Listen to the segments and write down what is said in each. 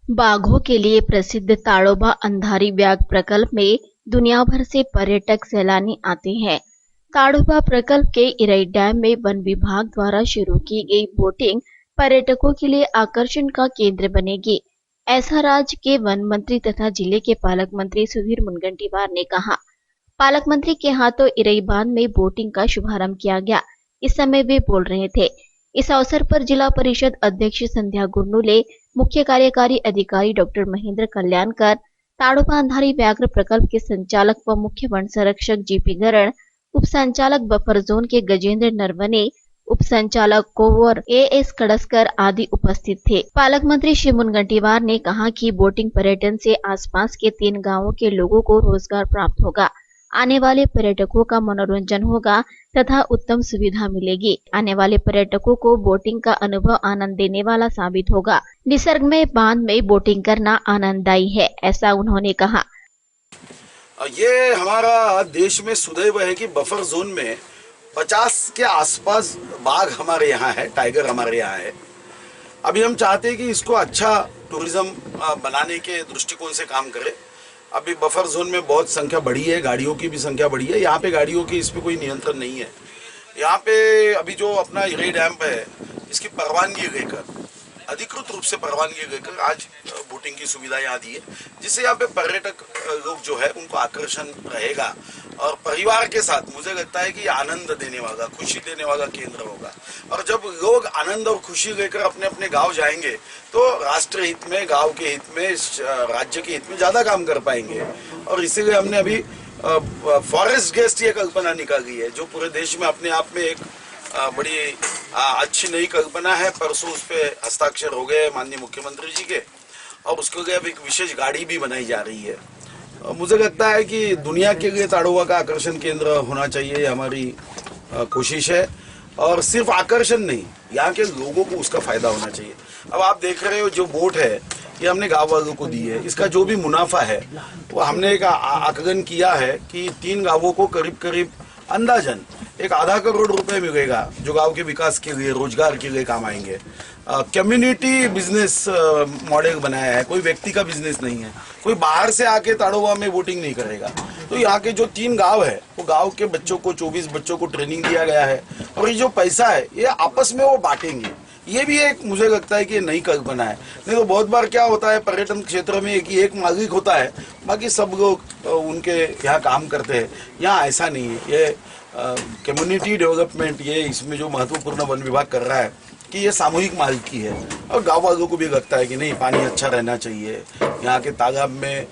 बाघों के लिए प्रसिद्ध ताड़ोबा अंधारी व्याघ्र प्रकल्प में दुनिया भर से पर्यटक सैलानी आते हैं। ताड़ोबा प्रकल्प के इरई डैम में वन विभाग द्वारा शुरू की गई बोटिंग पर्यटकों के लिए आकर्षण का केंद्र बनेगी। ऐसा राज्य के वन मंत्री तथा जिले के पालक मंत्री सुधीर मुनगंटीवार ने कहा। पालक मंत्री के हाथों इरई बांध में बोटिंग का शुभारंभ किया गया। इस समय वे बोल रहे थे। इस अवसर पर जिला परिषद अध्यक्ष संध्या गुरनुले, मुख्य कार्यकारी अधिकारी डॉक्टर महेंद्र कल्याणकर, ताड़ोबा अंधारी व्याघ्र प्रकल्प के संचालक व मुख्य वन संरक्षक जीपी गरण, उप संचालक बफर जोन के गजेंद्र नरवने, उप संचालक कोवर एएस कड़स्कर आदि उपस्थित थे। पालक मंत्री श्री मुनगंटीवार ने कहा कि बोटिंग पर्यटन से आसपास के 3 गांवों के लोगों को रोजगार प्राप्त होगा, आने वाले पर्यटकों का मनोरंजन होगा तथा उत्तम सुविधा मिलेगी। आने वाले पर्यटकों को बोटिंग का अनुभव आनंद देने वाला साबित होगा। निसर्ग में बांध में बोटिंग करना आनंददायी है, ऐसा उन्होंने कहा। ये हमारा देश में सुदैव है कि बफर जोन में 50 के आसपास बाघ हमारे यहाँ है, टाइगर हमारे यहाँ है। अभी हम चाहते हैं कि इसको अच्छा टूरिज्म बनाने के दृष्टिकोण से काम करें। अभी बफर जोन में बहुत संख्या बढ़ी है, गाड़ियों की भी संख्या बढ़ी है। यहाँ पे गाड़ियों की इस पे कोई नियंत्रण नहीं है। यहाँ पे अभी जो अपना इरई डैम है, इसकी परवानगी लेकर, अधिकृत रूप से परवानगी लेकर आज बोटिंग की सुविधा यहाँ दी है, जिससे यहाँ पे पर्यटक लोग जो है उनको आकर्षण रहेगा और परिवार के साथ मुझे लगता है कि ये आनंद देने वाला, खुशी देने वाला केंद्र होगा। और जब लोग आनंद और खुशी लेकर अपने अपने गांव जाएंगे तो राष्ट्र हित में, गांव के हित में, राज्य के हित में ज्यादा काम कर पाएंगे। और इसीलिए हमने अभी फॉरेस्ट गेस्ट ये कल्पना निकाली है, जो पूरे देश में अपने आप में एक बड़ी अच्छी नई कल्पना है। परसों उस पे हस्ताक्षर हो गए माननीय मुख्यमंत्री जी के, और उसके लिए अब एक विशेष गाड़ी भी बनाई जा रही है। मुझे लगता है कि दुनिया के लिए ताड़ोबा का आकर्षण केंद्र होना चाहिए, हमारी कोशिश है। और सिर्फ आकर्षण नहीं, यहाँ के लोगों को उसका फायदा होना चाहिए। अब आप देख रहे हो जो बोट है ये हमने गाँव वालों को दी है। इसका जो भी मुनाफा है वो हमने एक आकलन किया है कि 3 गाँवों को करीब करीब अंदाजन एक ½ करोड़ रुपए मिलेगा, जो गांव के विकास के लिए, रोजगार के लिए काम आएंगे। कम्युनिटी बिजनेस मॉडल बनाया है, कोई व्यक्ति का बिजनेस नहीं है। कोई बाहर से आके ताड़ोबा में वोटिंग नहीं करेगा। तो यहाँ के जो 3 गांव है वो गांव के बच्चों को, 24 बच्चों को ट्रेनिंग दिया गया है, और ये जो पैसा है ये आपस में वो बांटेंगे। ये भी एक मुझे लगता है कि ये नई कल्पना है। नहीं तो बहुत बार क्या होता है, पर्यटन क्षेत्र में एक मालिक होता है, बाकी सब लोग उनके यहाँ काम करते हैं। यहाँ ऐसा नहीं है। ये कम्युनिटी डेवलपमेंट, ये इसमें जो महत्वपूर्ण वन विभाग कर रहा है कि ये सामूहिक मालिकी है। और गाँव वालों को भी लगता है कि नहीं, पानी अच्छा रहना चाहिए, यहाँ के तालाब में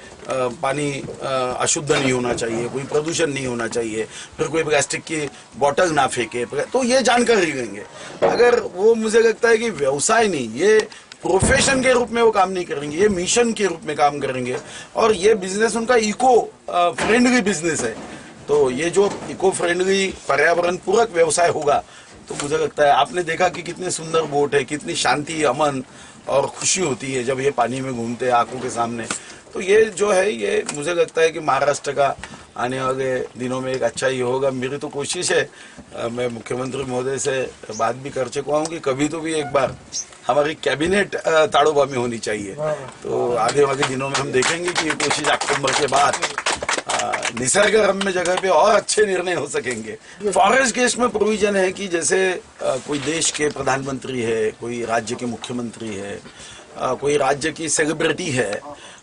पानी अशुद्ध नहीं होना चाहिए, कोई प्रदूषण नहीं होना चाहिए, फिर कोई प्लास्टिक की बोतल ना फेंके। तो ये जानकारी लेंगे। अगर वो, मुझे लगता है कि व्यवसाय नहीं, ये प्रोफेशन के रूप में वो काम नहीं करेंगे, ये मिशन के रूप में काम करेंगे। और ये बिजनेस उनका इको फ्रेंडली बिजनेस है। तो ये जो इको फ्रेंडली, पर्यावरण पूरक व्यवसाय होगा तो मुझे लगता है, आपने देखा कि कितने सुंदर बोट है, कितनी शांति, अमन और खुशी होती है जब ये पानी में घूमते हैं आंखों के सामने। तो ये जो है, ये मुझे लगता है कि महाराष्ट्र का आने वाले दिनों में एक अच्छा ही होगा। मेरी तो कोशिश है, मैं मुख्यमंत्री महोदय से बात भी कर चुका हूँ कि कभी तो भी एक बार हमारी कैबिनेट ताड़ोबा में होनी चाहिए। तो आगे वाले दिनों में हम देखेंगे कि ये कोशिश अक्टूबर के बाद निसर्ग रम्य जगह पे और अच्छे निर्णय हो सकेंगे। फॉरेस्ट गेस्ट में प्रोविजन है कि जैसे कोई देश के प्रधानमंत्री है, कोई राज्य के मुख्यमंत्री है, कोई राज्य की सेलिब्रिटी है,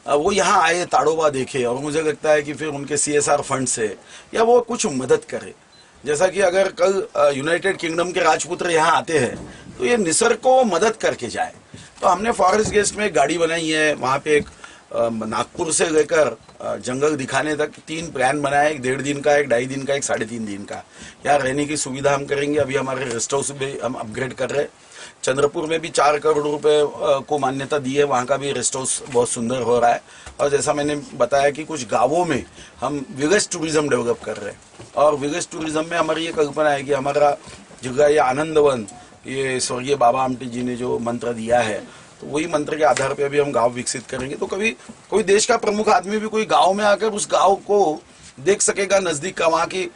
वो यहाँ आए, ताड़ोबा देखे, और मुझे लगता है कि फिर उनके CSR फंड से या वो कुछ मदद करे। जैसा कि अगर कल यूनाइटेड किंगडम के राजपुत्र यहाँ आते हैं तो ये निसर्ग को मदद करके जाए। तो हमने फॉरेस्ट गेस्ट में एक गाड़ी बनाई है, वहाँ पे एक नागपुर से लेकर जंगल दिखाने तक 3 प्लान बनाए, एक 1.5 दिन का, एक 2.5 दिन का, एक 3.5 दिन का। यहाँ रहने की सुविधा हम करेंगे। अभी हमारे रेस्ट हाउस भी हम अपग्रेड कर रहे हैं। चंद्रपुर में भी 4 करोड़ रुपए को मान्यता दी है, वहाँ का भी रेस्ट हाउस बहुत सुंदर हो रहा है। और जैसा मैंने बताया कि कुछ गांवों में हम विलेज टूरिज्म डेवलप कर रहे हैं। और विलेज टूरिज्म में हमारी ये कल्पना है कि हमारा जगह ये आनंदवन, ये स्वर्गीय बाबा आमटे जी ने जो मंत्र दिया है, तो वही मंत्र के आधार पे अभी हम गांव विकसित करेंगे। तो कभी कोई देश का प्रमुख आदमी भी कोई गांव में आकर उस गांव को देख सकेगा, नजदीक का, वहाँ की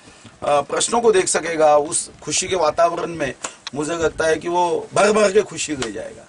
प्रश्नों को देख सकेगा, उस खुशी के वातावरण में मुझे लगता है कि वो भर भर के खुशी ले जाएगा।